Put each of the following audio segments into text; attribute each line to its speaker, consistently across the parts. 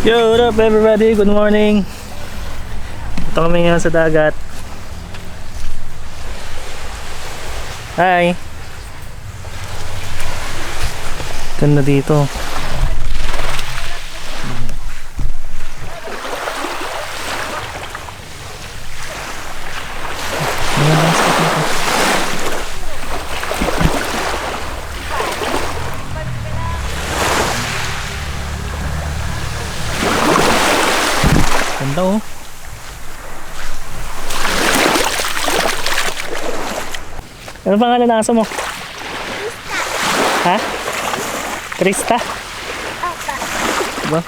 Speaker 1: Yo, what up everybody? Good morning. Ito kami ngayon sa dagat. Hi. Ganda dito. Ganda oh. Ano pangalan ng aso mo? Ha? Krista? Diba?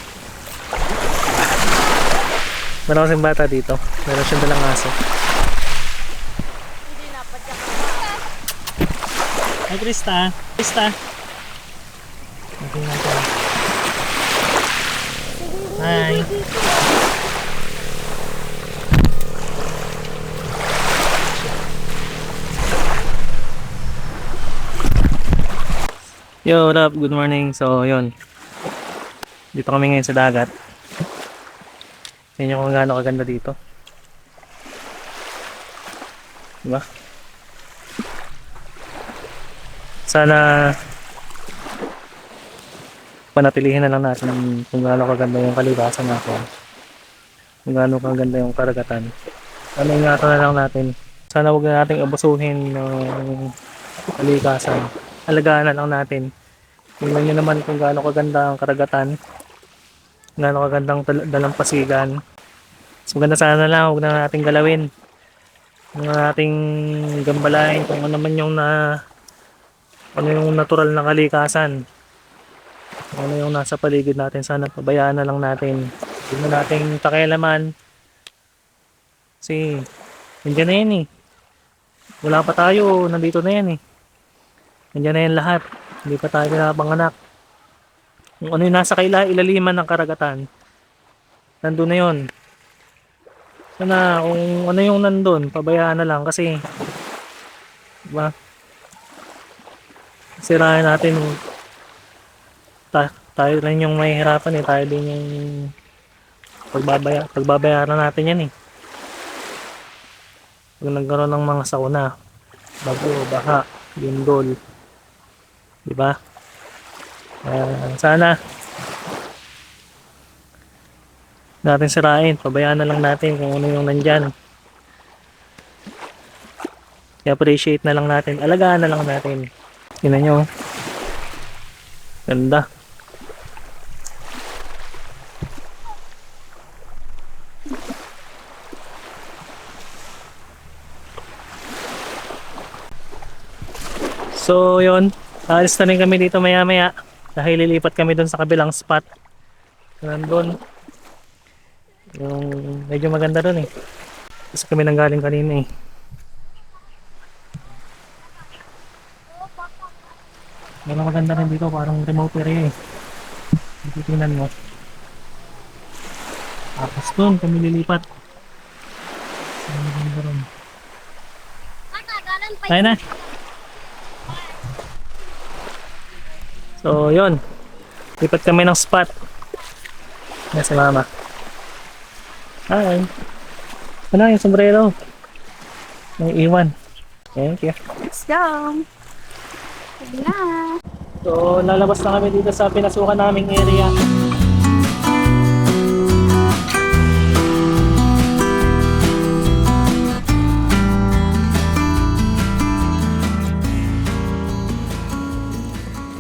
Speaker 1: Meron kasing bata dito. Meron siyang dalang aso. Hi Krista. Krista. Natin natin. Hi. Yo, what up? Good morning. So, yun. Dito kami ngayon sa dagat. Tingnan nyo kung gaano kaganda dito. Diba? Sana panatilihin na lang natin kung gaano kaganda yung kalibasan natin. Kung gaano kaganda yung karagatan. Ano, ingatan na lang natin. Sana huwag na natin abusuhin ng kalikasan. Alagaan na lang natin. Tingnan nyo naman kung gaano kaganda ang karagatan, gaano kagandang dalampasigan. So maganda sana na lang, huwag na natin galawin, huwag na nating gambalain kung ano man yung ano yung natural na kalikasan, ano yung nasa paligid natin. Sana pabayaan na lang natin, huwag na nating pakialaman kasi nandiyan na yan eh, wala pa tayo, nandito na yan eh, nandiyan na yan lahat. Hindi pa tayo pinapanganak. Kung ano yung nasa ilaliman ng karagatan, nandun na yun. Sana kung ano yung nandun, pabayaan na lang kasi diba? Sirahan natin, tayo rin yung mahihirapan eh. Tayo din yung pagbabayaran natin yan eh. Pag nagkaroon ng mga sakuna, bago, baha, lindol, diba? Sana natin sirain, pabayaan na lang natin kung ano yung nandyan. I-appreciate na lang natin, alagaan na lang natin. Tingnan nyo, ganda. So yun, alis na rin kami dito maya maya dahil lilipat kami dun sa kabilang spot. Nandun yung medyo maganda dun eh, kasi kami nanggaling kanina eh. Medyo maganda rin dito, parang remote area eh. Tingnan mo. Tapos dun kami lilipat. Maganda rin. Ayun na. So yun, lipat kami ng spot. Yan si mama. Hi. Ano yung sombrero? May iwan. Thank you.
Speaker 2: Let's go! Sige na!
Speaker 1: So lalabas na kami dito sa pinasukan naming area.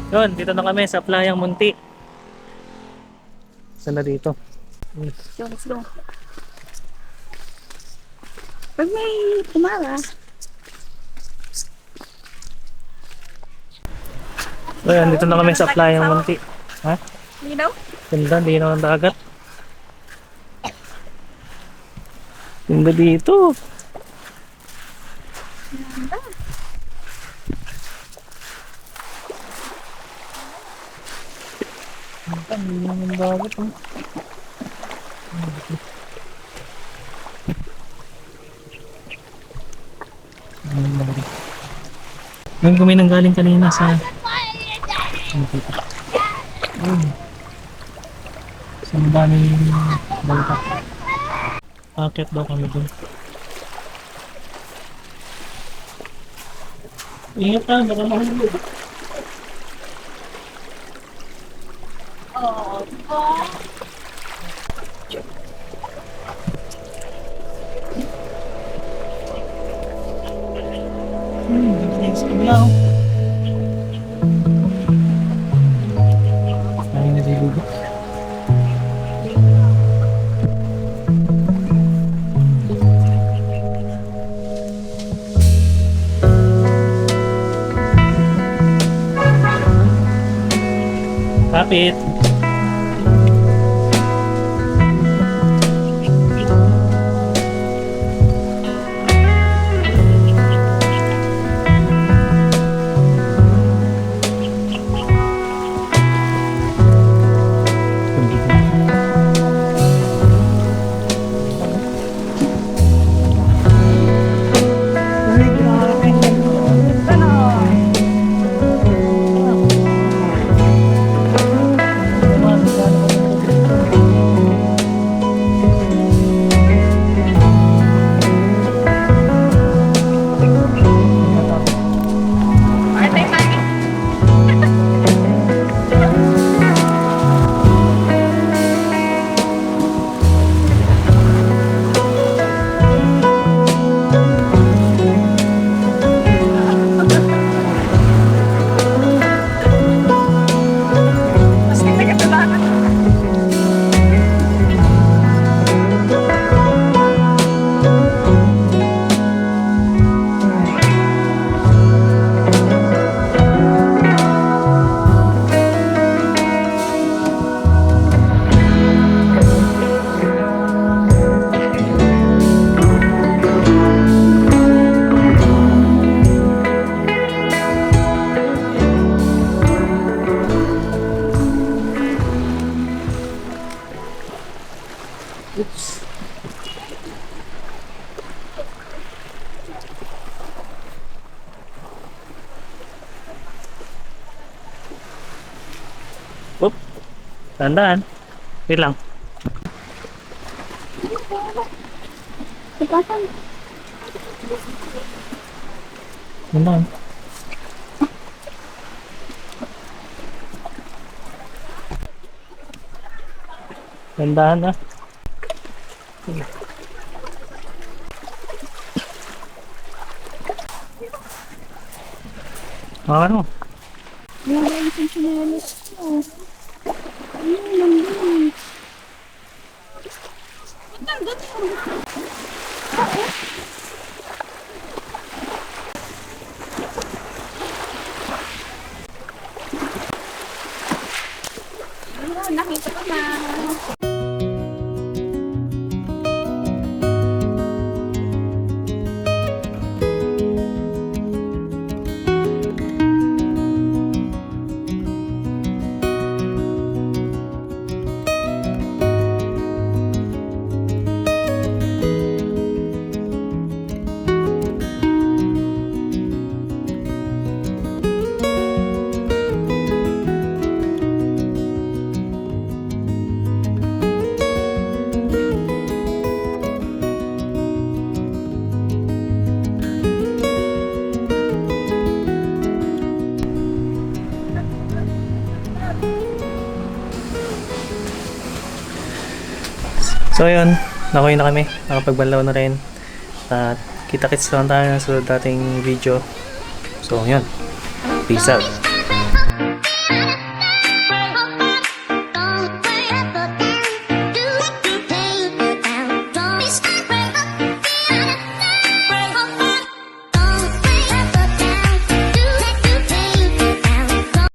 Speaker 1: Yun, dito na kami sa Playang Munti. Saan na dito?
Speaker 2: Let's go. Pag may kumara.
Speaker 1: So yan, dito na kami sa Playang Munti. Ha?
Speaker 2: Hindi daw?
Speaker 1: Ganda, hindi na ng dagat. Ganda dito.
Speaker 2: Ganda.
Speaker 1: Hindi na ng dagat. Ngayon kami nanggaling kanina sa sa Ang daming bangka. Akit daw kami dun. Ingat ka, baka mahulog. Next now. Ay, naliligo. Kapit. Oops. Oop. Tandaan. Wait lang.
Speaker 2: Ipasang.
Speaker 1: Tandaan. Tandaan na. Ano?
Speaker 2: Yung yung sinelas ko. Ayun, nandun. Nandun. Ayun, nakita ko na.
Speaker 1: So yun, nakuha na kami. Nakapagbanlaw na rin. At kita-kits lang tayo sa dating video. So yun, peace out.